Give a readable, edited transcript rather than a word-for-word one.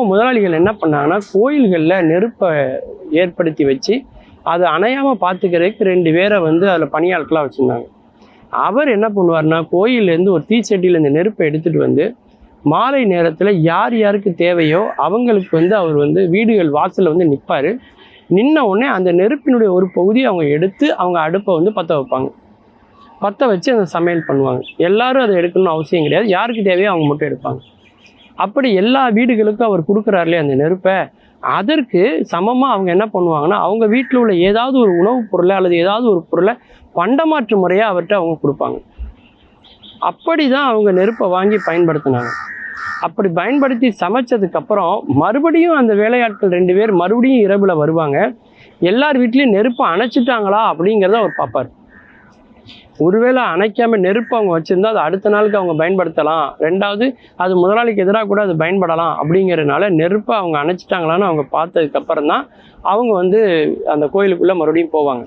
முதலாளிகள் என்ன பண்ணாங்கன்னா, கோயில்களில் நெருப்பை ஏற்படுத்தி வச்சு அதை அணையாமல் பார்த்துக்கிறதுக்கு 2 பேரை வந்து அதில் பணியாட்களாக வச்சுருந்தாங்க. அவர் என்ன பண்ணுவார்னா, கோயிலேருந்து ஒரு தீச்சட்டியில் இந்த நெருப்பை எடுத்துகிட்டு வந்து மாலை நேரத்தில் யார் யாருக்கு தேவையோ அவங்களுக்கு வந்து அவர் வந்து வீடுகள் வாசலில் வந்து நிற்பார். நின்ன உடனே அந்த நெருப்பினுடைய ஒரு பகுதியை அவங்க எடுத்து அவங்க அடுப்பை வந்து பற்ற வைப்பாங்க. பற்ற வச்சு அந்த சமையல் பண்ணுவாங்க. எல்லாரும் அதை எடுக்கணும்னு அவசியம் கிடையாது. யாருக்கு தேவையோ அவங்க மட்டும் எடுப்பாங்க. அப்படி எல்லா வீடுகளுக்கும் அவர் கொடுக்குறாருலே அந்த நெருப்பை, அதற்கு சமமாக அவங்க என்ன பண்ணுவாங்கன்னா, அவங்க வீட்டில் உள்ள ஏதாவது ஒரு உணவுப் பொருளை அல்லது ஏதாவது ஒரு பொருளை பண்டமாற்று முறையாக அவர்கிட்ட அவங்க கொடுப்பாங்க. அப்படி தான் அவங்க நெருப்பை வாங்கி பயன்படுத்தினாங்க. அப்படி பயன்படுத்தி சமைச்சதுக்கப்புறம் மறுபடியும் அந்த வேலையாட்கள் 2 பேர் மறுபடியும் இரவில் வருவாங்க. எல்லார் வீட்லேயும் நெருப்பை அணைச்சிட்டாங்களா அப்படிங்கிறத அவர் பார்ப்பார். ஒருவேளை அணைக்காமல் நெருப்பு அவங்க வச்சுருந்தா அது அடுத்த நாளுக்கு அவங்க பயன்படுத்தலாம். 2வது அது முதலாளிக்கு எதிராக கூட அது பயன்படலாம். அப்படிங்கிறதுனால நெருப்பை அவங்க அணைச்சிட்டாங்களான்னு அவங்க பார்த்ததுக்கப்புறம் தான் அவங்க வந்து அந்த கோயிலுக்குள்ளே மறுபடியும் போவாங்க.